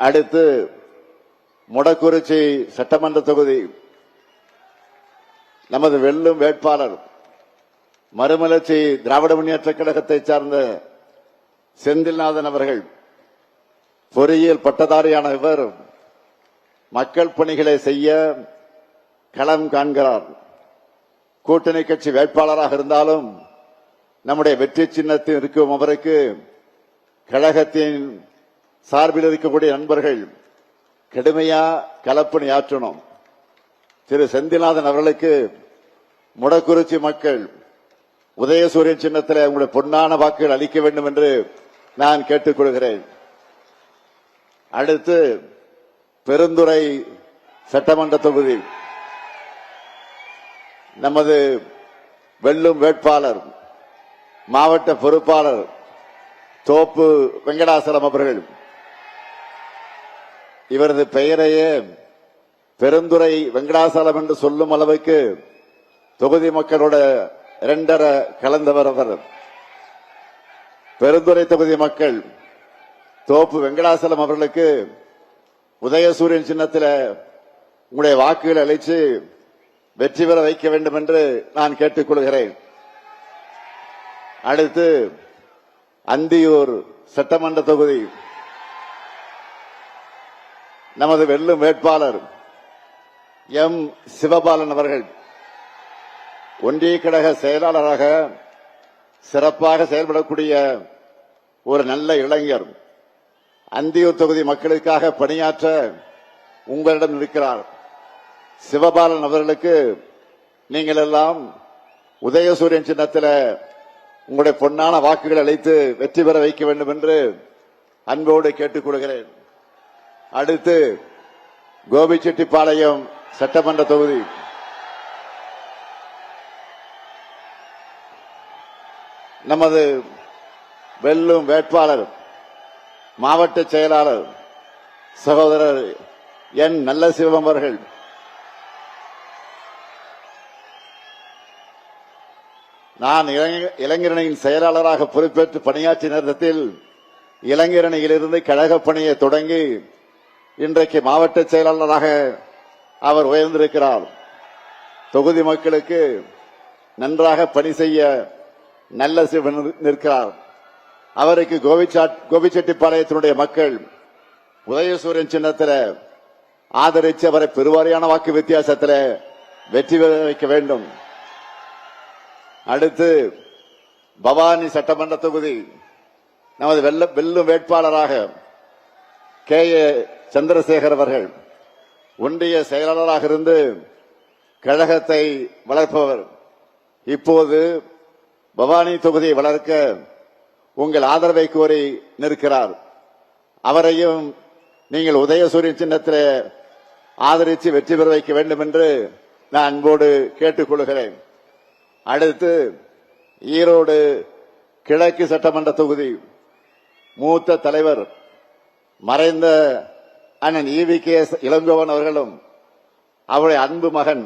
அடுத்து மொடக்குறிச்சி சட்டமன்ற தொகுதி நமது வெல்லும் வேட்பாளர் மறுமலர்ச்சி திராவிட முன்னேற்ற கழகத்தை சார்ந்த செந்தில்நாதன் அவர்கள். பொறியியல் பட்டதாரியான இவர் மக்கள் பணிகளை செய்ய களம் காண்கிறார். கூட்டணி கட்சி வேட்பாளராக இருந்தாலும் நம்முடைய வெற்றி சின்னத்தில் இருக்கும் அவருக்கு கழகத்தின் சார்பில் இருக்கக்கூடிய நண்பர்கள் கடுமையா களப்பணி ஆற்றணும். திரு செந்தில்நாதன் அவர்களுக்கு மொடக்குறிச்சி மக்கள் உதயசூரியன் சின்னத்தில் உங்களுடைய பொன்னான வாக்குகள் அளிக்க வேண்டும் என்று நான் கேட்டுக்கொள்கிறேன். அடுத்து பெருந்துறை சட்டமன்ற தொகுதி நமது வெல்லும் வேட்பாளர் மாவட்ட பொறுப்பாளர் தோப்பு வெங்கடாசலம் அவர்கள். இவரது பெயரையே பெருந்துறை வெங்கடாசலம் என்று சொல்லும் அளவுக்கு தொகுதி மக்களோட இரண்டரை கலந்தவர் அவர். பெருந்துறை தொகுதி மக்கள் தோப்பு வெங்கடாசலம் அவர்களுக்கு உதயசூரியன் சின்னத்தில் உங்களுடைய வாக்குகளை அளித்து வெற்றி பெற வைக்க வேண்டும் என்று நான் கேட்டுக்கொள்கிறேன். அடுத்து அந்தியூர் சட்டமன்ற தொகுதி நமது வெல்லும் வேட்பாளர் எம் சிவபாலன் அவர்கள். ஒன்றிய கழக செயலாளராக சிறப்பாக செயல்படக்கூடிய ஒரு நல்ல இளைஞர். அந்தியூர் தொகுதி மக்களுக்காக பணியாற்ற உங்களிடம் இருக்கிறார். சிவபாலன் அவர்களுக்கு நீங்கள் எல்லாம் உதயசூரியன் சின்னத்தில் உங்களுடைய பொன்னான வாக்குகள் அளித்து வெற்றி பெற வைக்க வேண்டும் என்று அன்போடு கேட்டுக்கொள்கிறேன். அடுத்து கோபிச்செட்டிப்பாளையம் சட்டமன்ற தொகுதி நமது வெல்லும் வேட்பாளர் மாவட்ட செயலாளர் சகோதரர் என் நல்ல சிவம் அவர்கள். நான் இளைஞரணியின் செயலாளராக பொறுப்பேற்று பணியாற்றிய நேரத்தில் இளைஞரணியிலிருந்து கழக பணியை தொடங்கி இன்றைக்கு மாவட்ட செயலாளராக அவர் உயர்ந்திருக்கிறார். தொகுதி மக்களுக்கு நன்றாக பணி செய்ய நல்ல சிவன் நிற்கிறார். அவருக்கு கோபிச்செட்டிப்பாளையத்தினுடைய மக்கள் உதயசூரியன் சின்னத்தில் ஆதரித்து அவரை பெருவாரியான வாக்கு வித்தியாசத்தில் வெற்றி பெற வைக்க வேண்டும். அடுத்து பவானி சட்டமன்ற தொகுதி நமது வெல்லும் வேட்பாளராக கே ஏ சந்திரசேகர் அவர்கள். ஒன்றிய செயலாளராக இருந்து கழகத்தை வளர்ப்பவர். இப்போது பவானி தொகுதியை வளர்க்க உங்கள் ஆதரவை கோரி நிற்கிறார். அவரையும் நீங்கள் உதயசூரியன் சின்னத்தில் ஆதரித்து வெற்றி பெற வைக்க வேண்டும் என்று நான் அன்போடு கேட்டுக்கொள்கிறேன். அடுத்து ஈரோடு கிழக்கு சட்டமன்ற தொகுதி மூத்த தலைவர் மறைந்த அண்ணன் EVK இளங்கோவன் அவர்களும் அவருடைய அன்பு மகன்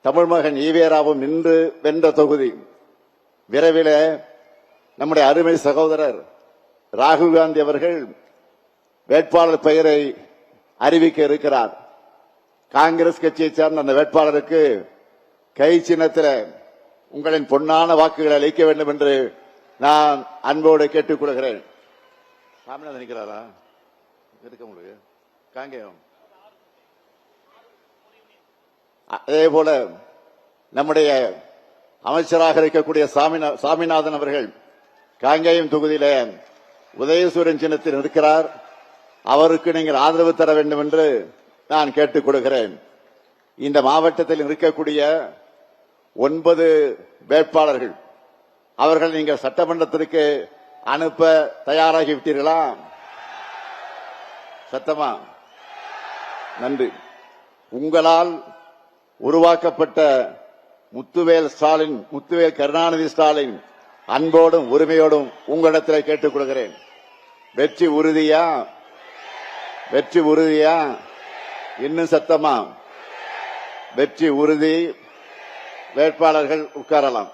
தமிழ் மகன் ஈவேராவும் நின்று வென்ற தொகுதி. விரைவில் நம்முடைய அருமை சகோதரர் ராகுல் காந்தி அவர்கள் வேட்பாளர் பெயரை அறிவிக்க இருக்கிறார். காங்கிரஸ் கட்சியை சார்ந்த அந்த வேட்பாளருக்கு கை சின்னத்தில் உங்களின் பொன்னான வாக்குகளை அளிக்க வேண்டும் என்று நான் அன்போடு கேட்டுக்கொள்கிறேன். சாமிநாதன் நிற்கிறாரா? இருக்க முடியுது காங்கேயம். அதே போல நம்முடைய அமைச்சராக இருக்கக்கூடிய சாமிநாதன் அவர்கள் காங்கேயம் தொகுதியில உதயசூரியன் சின்னத்தில் இருக்கிறார். அவருக்கு நீங்கள் ஆதரவு தர வேண்டும் என்று நான் கேட்டுக் கொடுக்கிறேன். இந்த மாவட்டத்தில் இருக்கக்கூடிய 9 வேட்பாளர்கள் அவர்கள் நீங்கள் சட்டமன்றத்திற்கு அனுப்ப தயாராகிவிட்டீர்களா? சத்தமா? நன்றி. உங்களால் உருவாக்கப்பட்ட முத்துவேல் கருணாநிதி ஸ்டாலின் அன்போடும் உரிமையோடும் உங்களிடத்தில் கேட்டுக் கொள்கிறேன். வெற்றி உறுதியா? வெற்றி உறுதியா? இன்னும் சத்தமா? வெற்றி உறுதி. வேட்பாளர்கள் உட்காரலாம்.